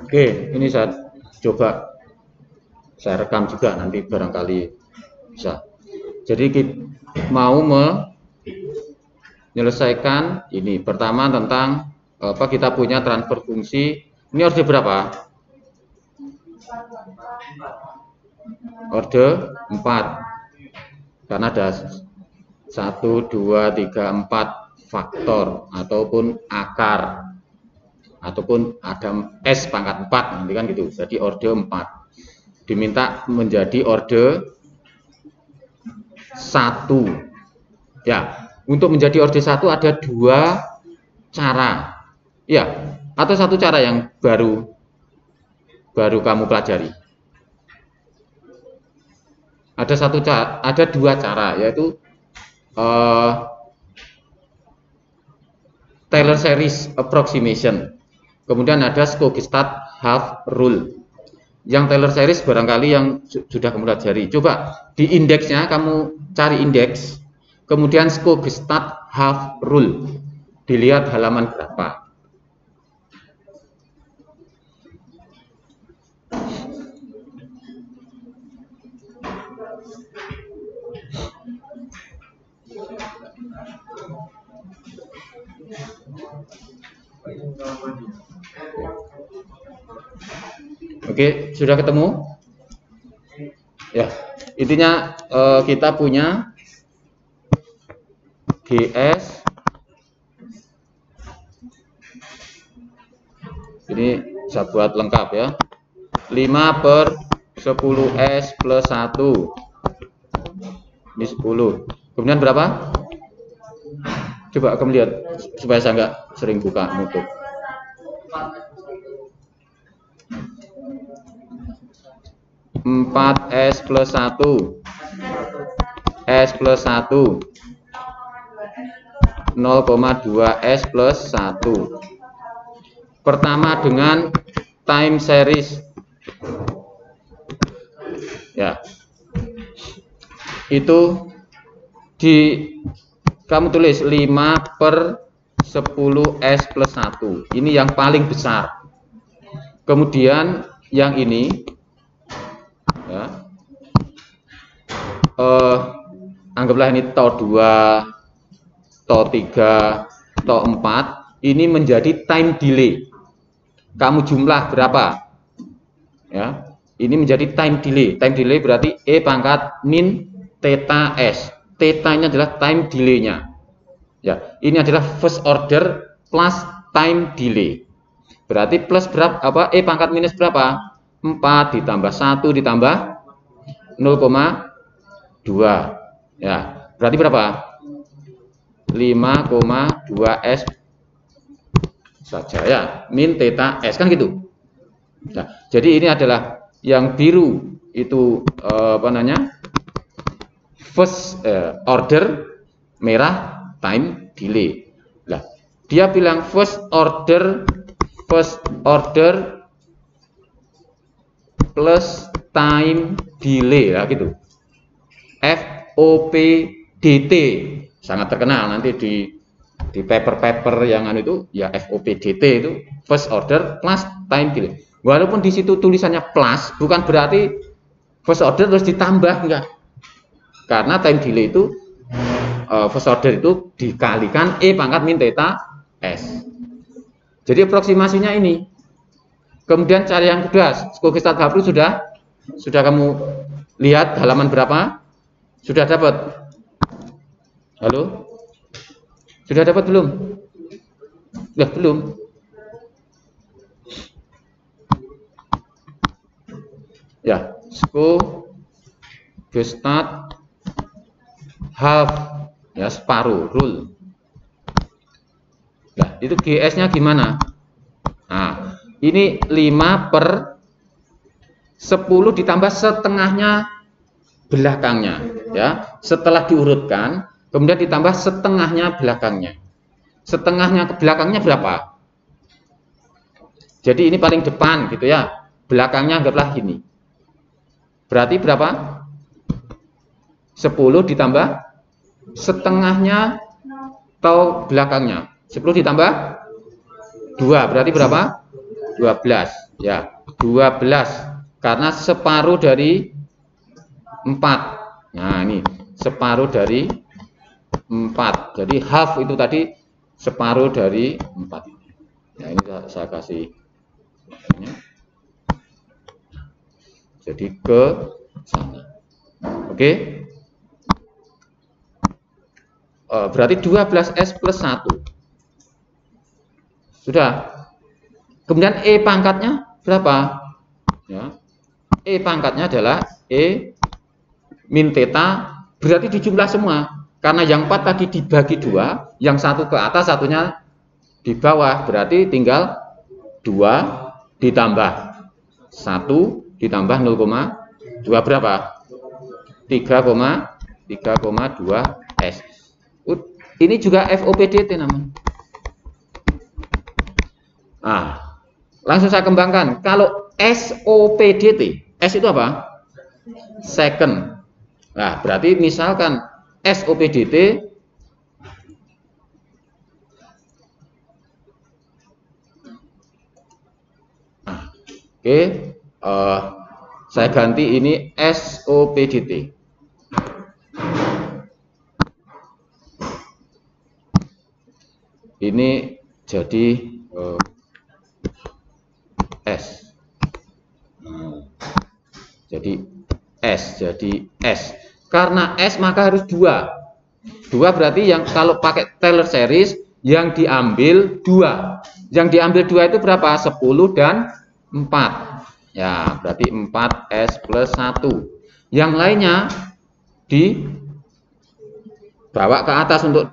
Oke, ini saya coba saya rekam juga, nanti barangkali bisa. Jadi kita mau menyelesaikan ini. Pertama tentang apa, kita punya transfer fungsi. Ini orde berapa? Orde 4. Karena ada 1, 2, 3, 4 faktor ataupun akar, ataupun ada S pangkat 4 nanti kan gitu. Jadi orde 4 diminta menjadi orde 1 ya. Untuk menjadi orde 1 ada 2 cara ya, atau 1 cara yang baru kamu pelajari. Ada 2 cara, yaitu Taylor series approximation, kemudian ada Skogestad half rule. Yang Taylor series barangkali yang sudah kamu pelajari. Coba di indeksnya kamu cari indeks, kemudian Skogestad half rule, dilihat halaman berapa. Oke, sudah ketemu? Ya, intinya kita punya GS. Ini saya buat lengkap ya. 5/10S plus 1. Ini 10. Kemudian berapa? Coba kamu lihat supaya saya nggak sering buka nutup. 4S plus 1, S plus 1, 0,2S plus 1. Pertama dengan time series ya, itu kamu tulis 5/10S plus 1. Ini yang paling besar. Kemudian yang ini ya, anggaplah ini TO 2, TO 3, TO 4. Ini menjadi time delay. Kamu jumlah berapa ya, ini menjadi time delay. Time delay berarti E pangkat min theta S. Theta nya adalah time delay-nya ya. Ini adalah first order plus time delay. Berarti plus berapa, apa, E pangkat minus berapa? 4 ditambah 1 ditambah 0,2 ya, berarti berapa? 5,2S saja ya, min theta S kan gitu. Nah, jadi ini adalah yang biru itu apa namanya, first order, merah time delay. Nah, dia bilang first order plus time delay ya gitu. FOPDT sangat terkenal nanti di paper-paper yang itu ya, FOPDT itu first order plus time delay. Walaupun di situ tulisannya plus, bukan berarti first order terus ditambah, enggak. Karena time delay itu first order itu dikalikan E pangkat min theta S. Jadi aproksimasinya ini. Kemudian cara yang kedua, Skogestad half rule sudah kamu lihat halaman berapa? Sudah dapat? Halo? Sudah dapat belum? Ya, belum. Ya, Skogestad half ya, separuh rule. Nah, itu GS-nya gimana? Nah, ini 5/10 ditambah setengahnya belakangnya ya. Setelah diurutkan, kemudian ditambah setengahnya belakangnya. Setengahnya ke belakangnya berapa? Jadi ini paling depan gitu ya. Belakangnya anggaplah ini. Berarti berapa? 10 ditambah setengahnya atau belakangnya. 10 ditambah 2 berarti berapa? 12. Ya, 12. Karena separuh dari 4. Nah, ini separuh dari 4. Jadi half itu tadi separuh dari 4. Nah, ini saya kasih. Jadi ke sana. Oke. Berarti 12S plus 1. Sudah. Kemudian E pangkatnya berapa? Ya. E pangkatnya adalah E min theta, berarti dijumlah semua. Karena yang 4 tadi dibagi 2, yang satu ke atas, satunya di bawah. Berarti tinggal 2 ditambah 1 ditambah 0,2 berapa? 3,2 S. Ini juga FOPDT namanya. Nah, langsung saya kembangkan. Kalau SOPDT, S itu apa? Second. Nah, berarti misalkan SOPDT oke, saya ganti ini SOPDT. Ini jadi S. Jadi S. Karena S maka harus 2. 2 berarti yang kalau pakai Taylor series yang diambil 2. Yang diambil 2 itu berapa? 10 dan 4. Ya, berarti 4S plus 1. Yang lainnya dibawa ke atas untuk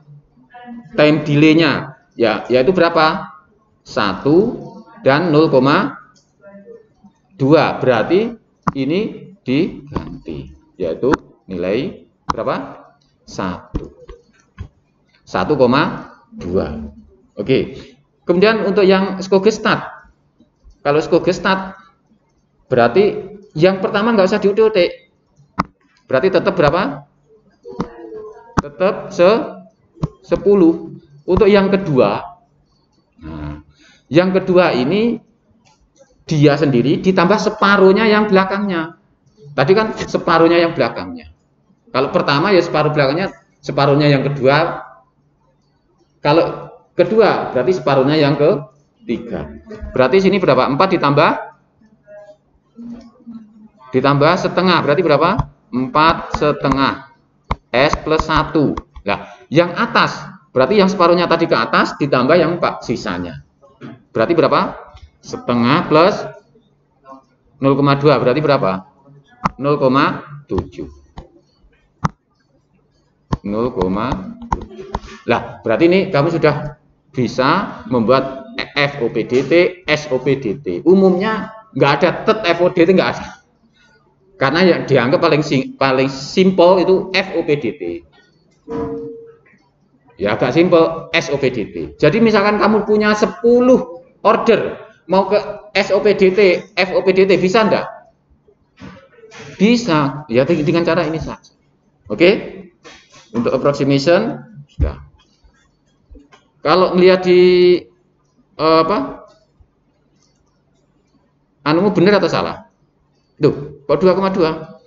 time delay-nya. Ya, yaitu berapa? 1 dan 0,2. Berarti ini diganti, yaitu nilai berapa? 1,2. Oke. Kemudian untuk yang Skogestad, kalau Skogestad berarti yang pertama nggak usah diutik, berarti tetap berapa? Tetap 10. Untuk yang kedua, nah, yang kedua ini dia sendiri ditambah separuhnya yang belakangnya. Tadi kan separuhnya yang belakangnya. Kalau pertama ya separuh belakangnya, separuhnya yang kedua. Kalau kedua berarti separuhnya yang ketiga. Berarti sini berapa? 4 ditambah setengah. Berarti berapa? 4,5. S plus 1. Nah, yang atas berarti yang separuhnya tadi ke atas ditambah yang sisanya. Berarti berapa? Setengah plus 0,2 berarti berapa? 0,7. 0,7. Lah, berarti ini kamu sudah bisa membuat FOPDT, SOPDT. Umumnya nggak ada FODT, nggak ada. Karena yang dianggap paling simple itu FOPDT. Ya agak simple SOPDT. Jadi misalkan kamu punya 10 order mau ke SOPDT, FOPDT bisa enggak? Bisa. Ya dengan cara ini saja. Oke? Untuk approximation sudah. Kalau melihat di anumu benar atau salah? Tuh, kok 2,2?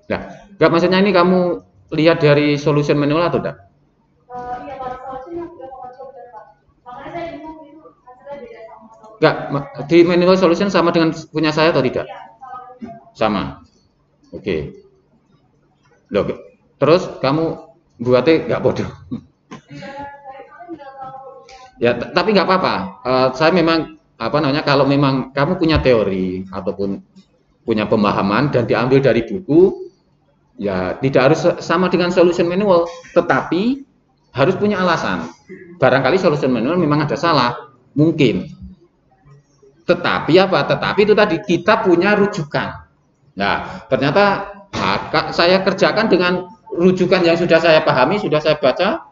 Nah, enggak, maksudnya ini kamu lihat dari solution manual atau enggak? Iya, pada solution yang sudah coba, Pak. Makanya saya bingung itu hasilnya beda sama. Enggak, di manual solution sama dengan punya saya atau tidak? Iya, sama. Oke. Loh, terus kamu buatnya enggak bodoh. Ya, tapi enggak apa-apa. Saya memang kalau memang kamu punya teori ataupun punya pemahaman dan diambil dari buku, ya tidak harus sama dengan solution manual, tetapi harus punya alasan. Barangkali solution manual memang ada salah, mungkin. Tetapi Tetapi itu tadi kita punya rujukan. Nah, ternyata saya kerjakan dengan rujukan yang sudah saya pahami, sudah saya baca,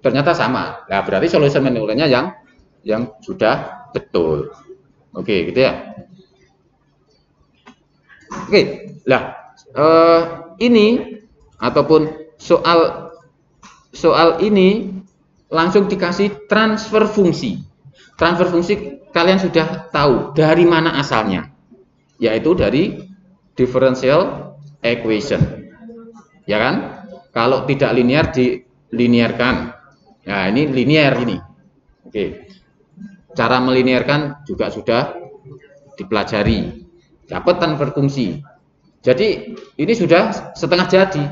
ternyata sama. Nah, berarti solution manualnya yang yang sudah betul. Oke, gitu ya. Oke, lah ini ataupun soal ini langsung dikasih transfer fungsi. Transfer fungsi kalian sudah tahu dari mana asalnya, yaitu dari differential equation, ya kan? Kalau tidak linear dilinearkan. Nah, ini linear ini. Oke. Cara melinearkan juga sudah dipelajari. Dapat transfer fungsi. Jadi ini sudah setengah jadi.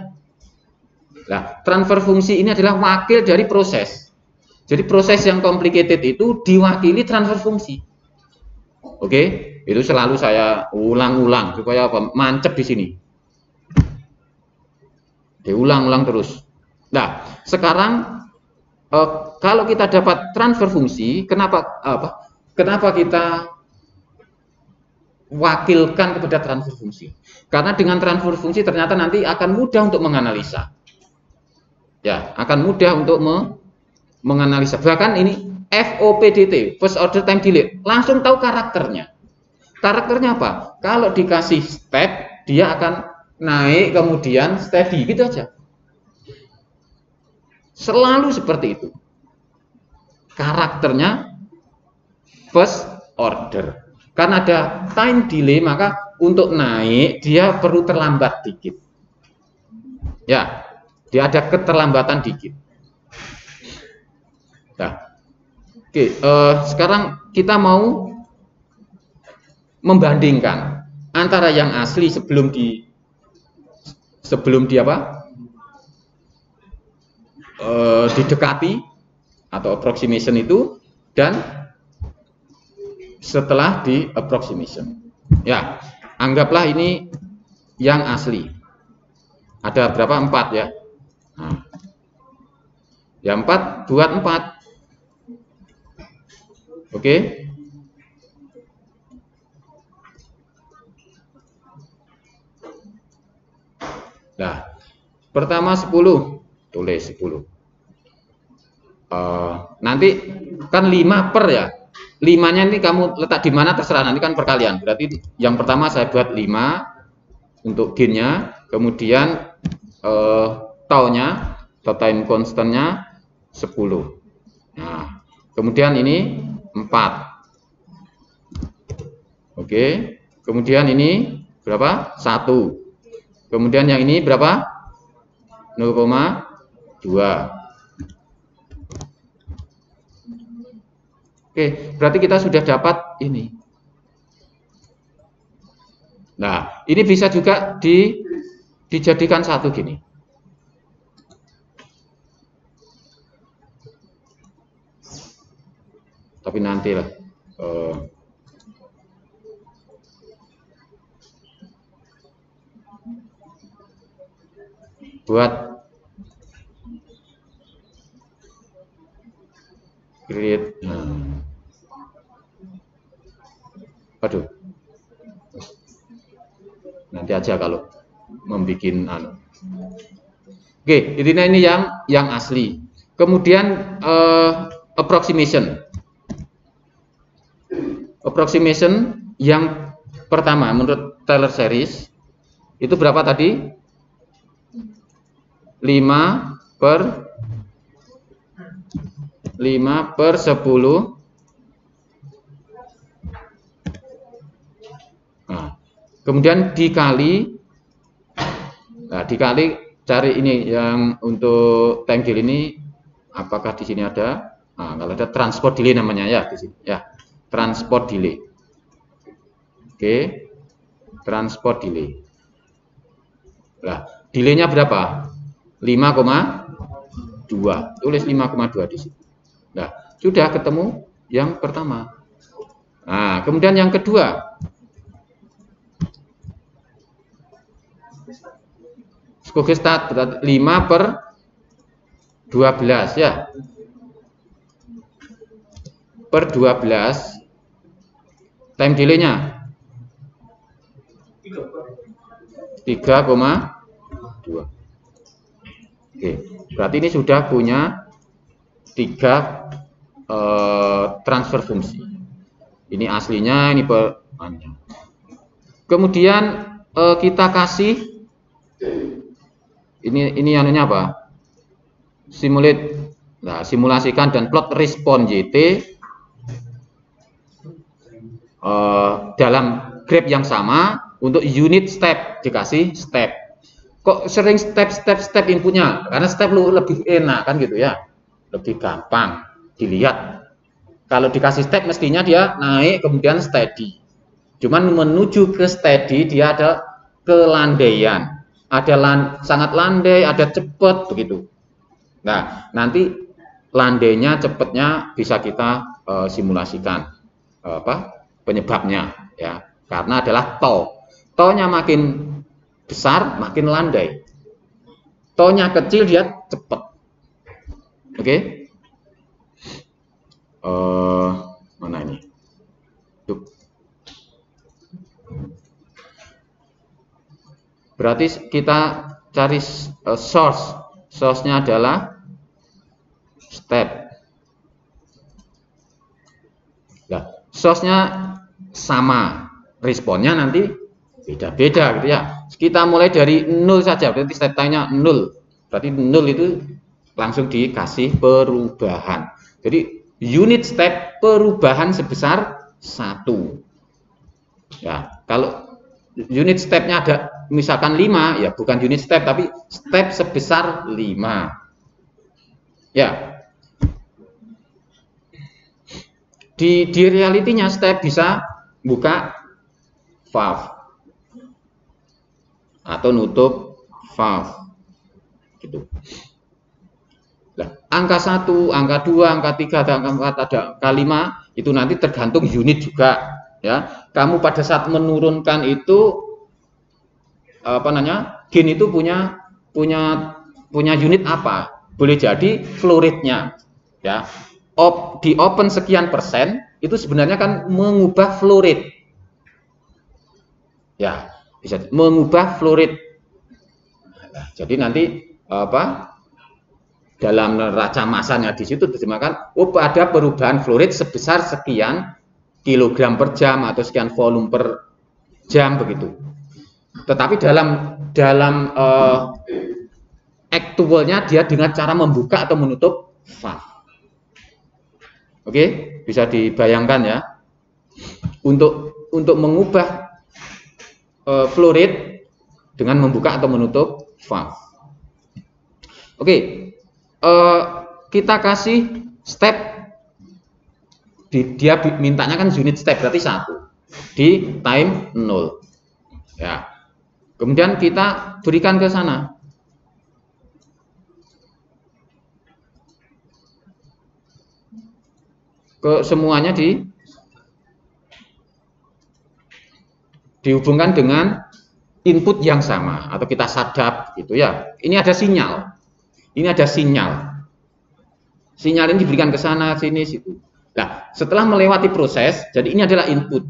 Nah, transfer fungsi ini adalah wakil dari proses. Jadi proses yang complicated itu diwakili transfer fungsi. Oke, itu selalu saya ulang-ulang supaya apa? Mancep di sini. Diulang-ulang terus. Nah, sekarang kalau kita dapat transfer fungsi, kenapa kita wakilkan kepada transfer fungsi? Karena dengan transfer fungsi ternyata nanti akan mudah untuk menganalisa. Ya, akan mudah untuk menganalisa. Bahkan ini FOPDT, first order time delay, langsung tahu karakternya. Karakternya apa? Kalau dikasih step, dia akan naik kemudian steady, gitu aja. Selalu seperti itu. Karakternya first order. Karena ada time delay, maka untuk naik dia perlu terlambat dikit. Ya, dia ada keterlambatan dikit. Nah, oke, sekarang kita mau membandingkan antara yang asli sebelum didekati atau approximation itu dan setelah di approximation. Ya, anggaplah ini yang asli. Ada berapa? 4 ya. Nah, ya 4 buat 4. Oke. Nah, pertama 10, tulis 10. Nanti kan 5 per ya. 5-nya ini kamu letak di mana terserah, nanti kan perkalian. Berarti yang pertama saya buat 5 untuk gain-nya, kemudian tau-nya, time constant-nya 10. Nah, kemudian ini 4. Oke. Kemudian ini berapa? 1. Kemudian yang ini berapa? 0,2. Oke, berarti kita sudah dapat ini. Nah, ini bisa juga dijadikan satu gini. Tapi nantilah. Buat create. Aduh, nanti aja kalau membuat Oke, intinya ini yang asli. Kemudian approximation yang pertama menurut Taylor series itu berapa tadi? 5 per 10. Nah, kemudian dikali, cari ini yang untuk time delay ini, apakah di sini ada? Nah, kalau ada transport delay namanya ya di sini ya, transport delay. Oke, transport delay. Nah, delaynya berapa? 5,2. Tulis 5,2 di sini. Nah, sudah ketemu yang pertama. Nah, kemudian yang kedua. Skogestat berarti 5 per 12 ya. Per 12 time delay-nya 3,2. Oke, berarti ini sudah punya 3 transfer fungsi. Ini aslinya, ini perannya. Kemudian kita kasih ini anunya apa? Simulate. Nah, simulasikan dan plot respon YT dalam graf yang sama untuk unit step, dikasih step. Kok sering step inputnya? Karena step lebih enak kan gitu ya, lebih gampang dilihat. Kalau dikasih step mestinya dia naik kemudian steady. Cuman menuju ke steady dia ada kelandaian, ada sangat landai, ada cepat begitu. Nah, nanti landainya, cepatnya bisa kita simulasikan penyebabnya ya, karena adalah to-nya makin besar makin landai, to-nya kecil dia cepat. Oke. Mana ini? Tuh. Berarti kita cari source-nya adalah step. Nah, source-nya sama, responnya nanti beda-beda gitu ya. Kita mulai dari 0 saja, berarti step time-nya 0. Berarti 0 itu langsung dikasih perubahan. Jadi unit step perubahan sebesar 1. Ya, kalau unit step-nya ada misalkan 5, ya bukan unit step tapi step sebesar 5. Ya. Di realitinya step bisa buka valve atau nutup valve gitu. Nah, angka 1, angka 2, angka 3, angka 4, ada angka 5 itu nanti tergantung unit juga ya. Kamu pada saat menurunkan itu gain itu punya unit apa? Boleh jadi flow rate-nya ya. Di open sekian persen itu sebenarnya kan mengubah flow rate. Ya, bisa mengubah flow rate. Nah, jadi nanti dalam neraca massanya di situ diterjemahkan ada perubahan flow rate sebesar sekian kilogram per jam atau sekian volume per jam begitu. Tetapi dalam actualnya dia dengan cara membuka atau menutup valve. Oke, bisa dibayangkan ya. Untuk mengubah flow rate dengan membuka atau menutup valve. Oke, kita kasih step. Dia mintanya kan unit step berarti 1 di time 0. Ya. Kemudian kita berikan ke sana. Ke semuanya dihubungkan dengan input yang sama atau kita sadap gitu ya. Ini ada sinyal. Ini ada sinyal. Sinyal ini diberikan ke sana, sini, situ. Nah, setelah melewati proses, jadi ini adalah input.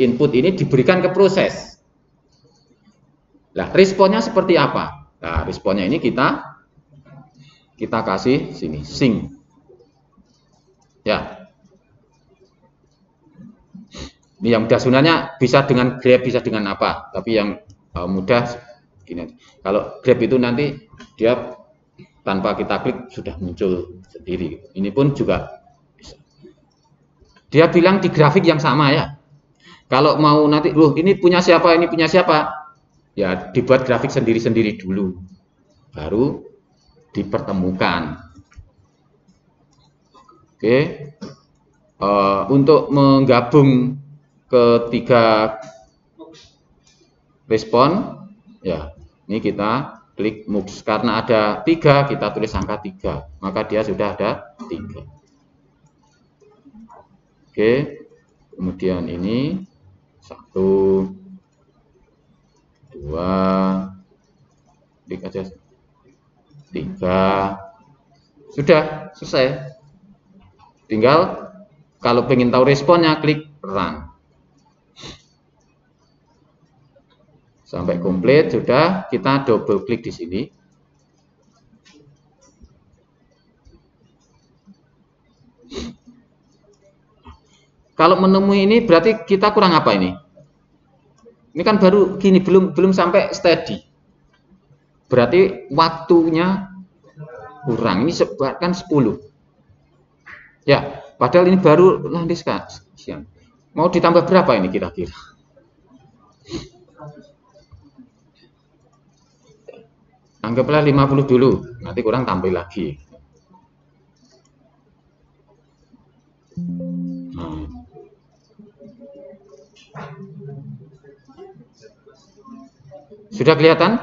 Input ini diberikan ke proses. Nah, responnya seperti apa? Nah, responnya ini kita kasih sini, sync. Ya, ini yang mudah sebenarnya bisa dengan grab, bisa dengan apa, tapi yang mudah gini. Kalau grab itu nanti dia tanpa kita klik sudah muncul sendiri. Ini pun juga bisa. Dia bilang di grafik yang sama ya. Kalau mau nanti, loh ini punya siapa, ini punya siapa, ya dibuat grafik sendiri-sendiri dulu, baru dipertemukan. Oke, untuk menggabung ketiga respon, ya ini kita klik MUX karena ada 3, kita tulis angka 3, maka dia sudah ada 3. Oke, kemudian ini 1, 2, klik aja 3, sudah selesai. Tinggal kalau pengen tahu responnya klik run. Sampai komplit sudah, kita double klik di sini. Kalau menemui ini berarti kita kurang apa ini? Ini kan baru gini, belum sampai steady. Berarti waktunya kurang. Ini kan 10. Ya, padahal ini baru landis kan siang. Mau ditambah berapa ini kira-kira? Anggaplah 50 dulu, nanti kurang tambah lagi. Nah. Sudah kelihatan?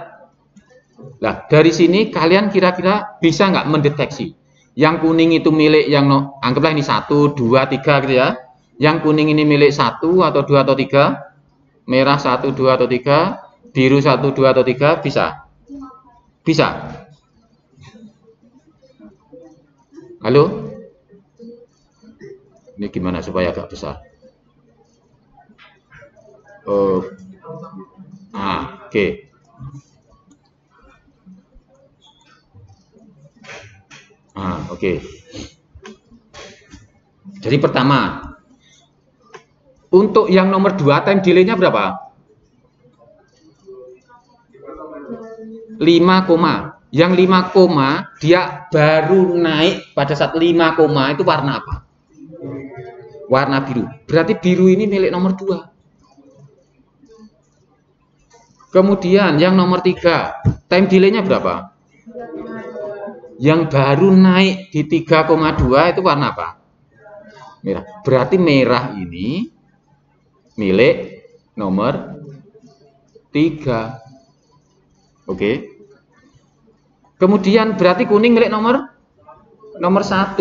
Nah, dari sini kalian kira-kira bisa nggak mendeteksi? Yang kuning itu milik yang anggaplah ini 1, 2, 3 gitu ya. Yang kuning ini milik 1 atau 2 atau 3. Merah 1, 2 atau 3. Biru 1, 2 atau 3. Bisa? Bisa? Halo? Ini gimana supaya agak besar? Oh. Oke. Oke. Jadi pertama, untuk yang nomor 2 time delay-nya berapa? 5, yang 5, dia baru naik pada saat 5, itu warna apa? Warna biru. Berarti biru ini milik nomor 2. Kemudian yang nomor 3, time delay-nya berapa? Yang baru naik di 3,2 itu warna apa? Merah. Berarti merah ini milik nomor 3. Oke. Kemudian berarti kuning milik nomor 1.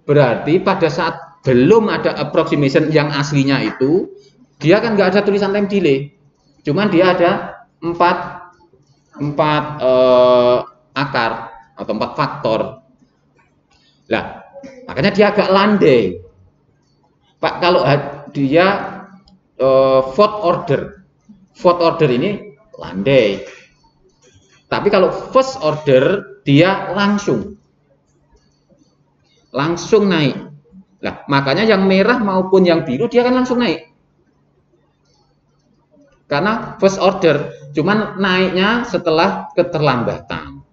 Berarti pada saat belum ada approximation yang aslinya itu, dia kan nggak ada tulisan time delay. Cuman dia ada 4 akar atau 4 faktor. Lah, makanya dia agak landai. Pak, kalau dia fourth order ini landai. Tapi kalau first order dia langsung naik. Lah, makanya yang merah maupun yang biru dia kan langsung naik. Karena first order, cuman naiknya setelah keterlambatan.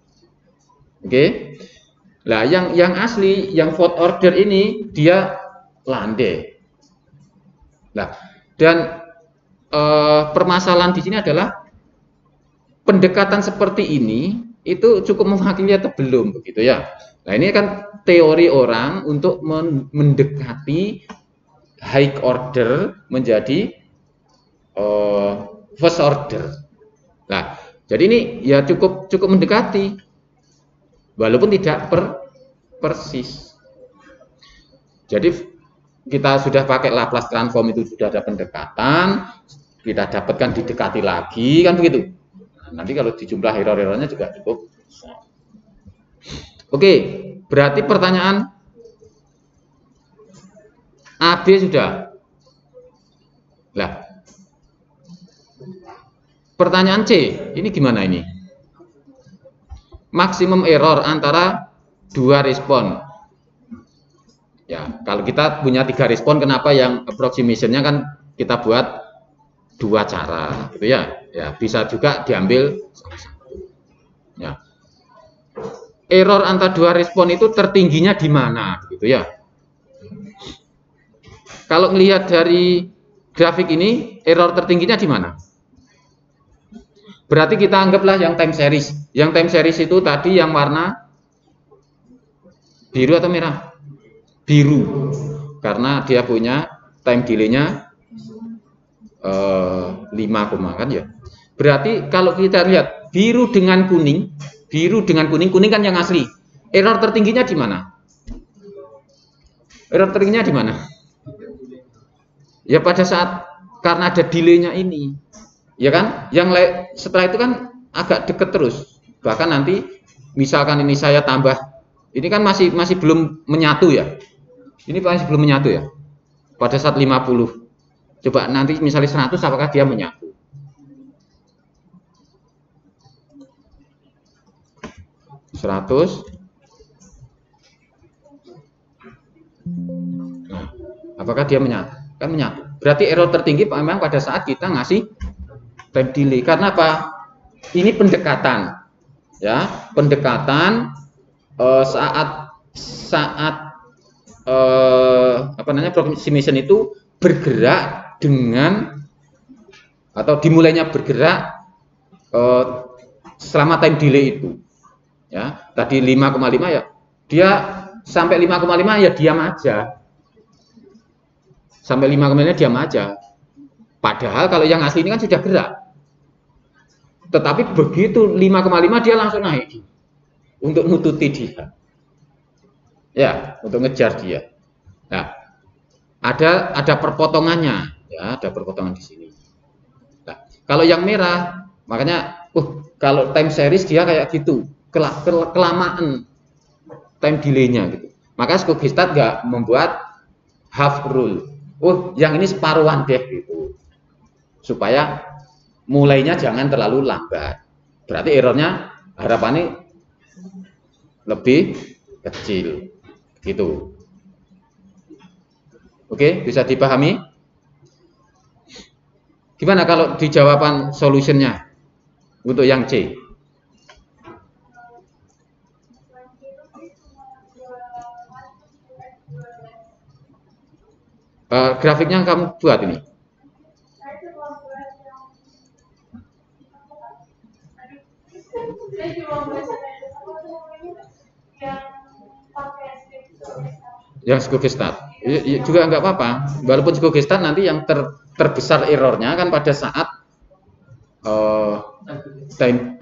Oke. Nah, yang asli, yang fourth order ini dia landai. Nah, dan permasalahan di sini adalah pendekatan seperti ini itu cukup mewakili atau belum begitu ya. Nah, ini kan teori orang untuk mendekati high order menjadi first order. Nah, jadi ini ya cukup mendekati, walaupun tidak persis. Jadi kita sudah pakai Laplace transform, itu sudah ada pendekatan, kita dapatkan didekati lagi kan begitu. Nah, nanti kalau dijumlah error-errornya juga cukup. Oke, berarti pertanyaan AB sudah. Lah, pertanyaan C, ini gimana ini? Maksimum error antara 2 respon. Ya, kalau kita punya 3 respon, kenapa yang approximation-nya kan kita buat 2 cara, gitu ya? Ya, bisa juga diambil salah satu. Ya. Error antara 2 respon itu tertingginya di mana, gitu ya? Kalau melihat dari grafik ini, error tertingginya di mana? Berarti kita anggaplah yang time series. Yang time series itu tadi yang warna biru atau merah? Biru. Karena dia punya time delay-nya 5, kan ya. Berarti kalau kita lihat biru dengan kuning, kuning kan yang asli. Error tertingginya di mana? Error tertingginya di mana? Ya pada saat karena ada delay-nya ini, ya kan? Yang setelah itu kan agak deket terus. Bahkan nanti misalkan ini saya tambah, ini kan masih belum menyatu ya. Ini masih belum menyatu ya. Pada saat 50. Coba nanti misalnya 100, apakah dia menyatu? Nah, apakah dia menyatu? kan menyatu. Berarti error tertinggi memang pada saat kita ngasih time delay. Karena apa? Ini pendekatan, ya, pendekatan saat apa namanya approximation itu bergerak dengan atau dimulainya bergerak selama time delay itu, ya. Tadi 5,5 ya, dia sampai 5,5 ya diam aja. Sampai 5,5 diam aja. Padahal kalau yang asli ini kan sudah gerak. Tetapi begitu 5,5 dia langsung naik untuk nututi dia. Ya, untuk ngejar dia. Nah, ada perpotongannya, ya, ada perpotongan di sini. Nah, kalau yang merah, makanya kalau time series dia kayak gitu, kelamaan time delay-nya gitu. Maka Skogestad nggak membuat half rule. Yang ini separuhan deh gitu. Supaya mulainya jangan terlalu lambat. Berarti errornya harapannya lebih kecil gitu. Oke, bisa dipahami? Gimana kalau di jawaban solutionnya untuk yang C? Grafiknya yang kamu buat ini. Yang Skogestad juga nggak apa-apa, walaupun Skogestad nanti yang terbesar errornya kan pada saat time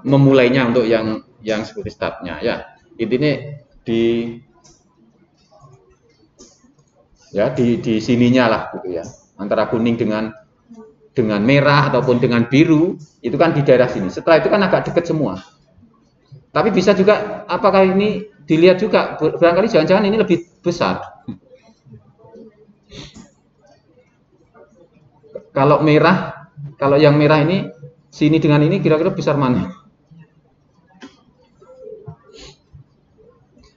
memulainya untuk yang Skogestadnya, ya. Intinya di sininya lah gitu ya, antara kuning dengan merah ataupun dengan biru itu kan di daerah sini. Setelah itu kan agak dekat semua. Tapi bisa juga apakah ini dilihat juga barangkali jangan-jangan ini lebih besar. Kalau yang merah ini sini dengan ini kira-kira besar mana?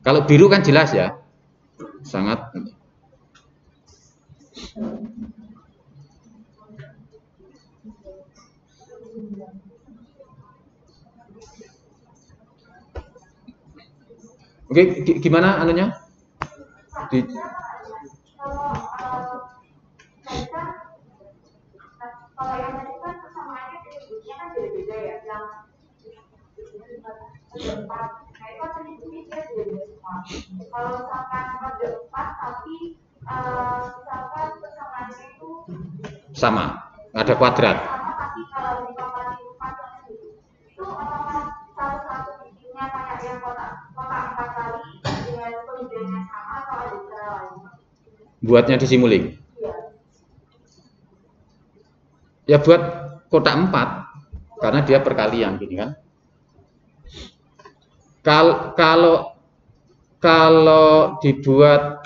Kalau biru kan jelas ya, sangat. Oke, gimana anunya? Kalau yang tadi kan persamaannya penyebutnya kan beda-beda ya. Yang empat, nah itu penyebutnya dia beda semua. Kalau misalkan ada 4 tapi misalkan persamaannya itu sama, ada kuadrat. Sama, tapi kalau di papan 4 itu apakah satu-satu bikinnya kayak yang kotak 4 kali dengan penunjukannya sama atau ada cara lain? Buatnya disimuling. Ya buat kotak 4 karena dia perkalian gini kan. Kalau dibuat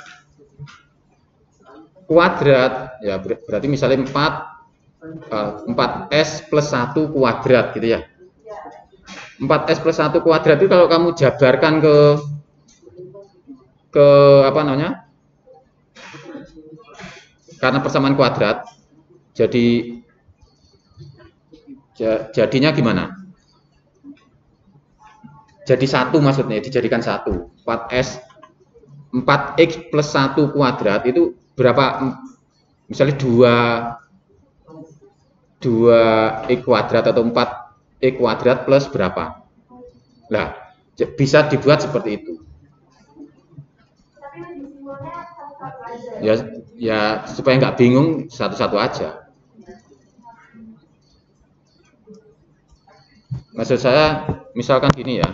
kuadrat ya berarti misalnya 4S plus 1 kuadrat gitu ya. 4S plus 1 kuadrat itu kalau kamu jabarkan ke apa namanya? Karena persamaan kuadrat jadinya gimana? Jadi 1 maksudnya dijadikan 1. 4x plus 1 kuadrat itu berapa? Misalnya 2x kuadrat atau 4x kuadrat plus berapa? Nah, bisa dibuat seperti itu. Ya supaya nggak bingung satu-satu aja. Maksud saya misalkan gini ya,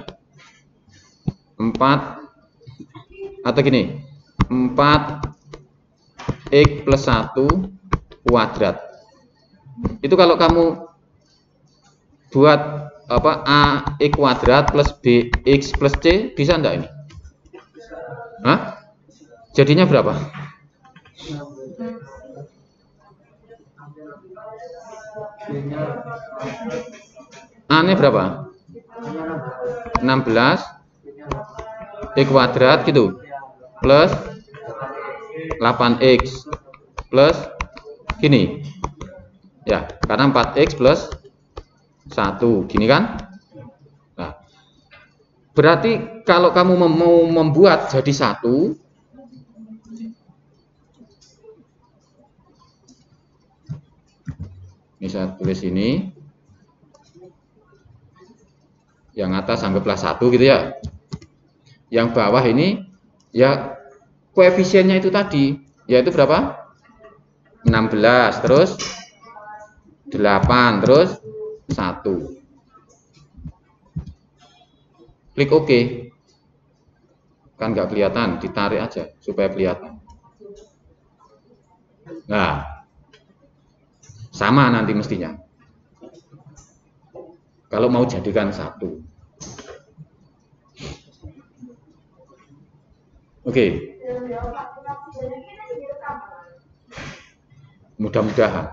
4 atau gini 4x plus 1 kuadrat itu kalau kamu buat ax kuadrat plus bx plus c bisa enggak ini? Hah? Jadinya berapa? A-nya berapa? 16 x kuadrat gitu plus 8x plus gini. Ya, karena 4x plus 1, gini kan? Nah, berarti kalau kamu mau membuat jadi 1, ini saya tulis ini, yang atas anggaplah 1 gitu ya. Yang bawah ini ya koefisiennya itu tadi, yaitu berapa? 16, terus 8, terus 1. Klik OK. Kan nggak kelihatan, ditarik aja supaya kelihatan. Nah, sama nanti mestinya. Kalau mau jadikan 1. Oke. Mudah-mudahan.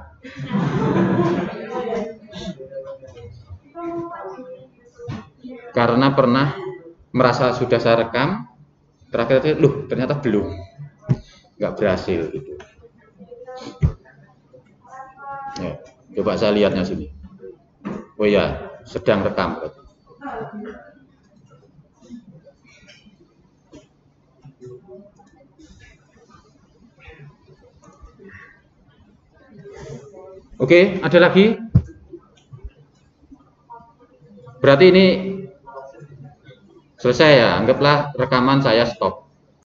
Karena pernah merasa sudah saya rekam, terakhir loh ternyata belum, nggak berhasil gitu. Ya, coba saya lihatnya sini. Oh ya, sedang rekam berarti. Oke, ada lagi? Berarti ini selesai ya, anggaplah rekaman saya stop.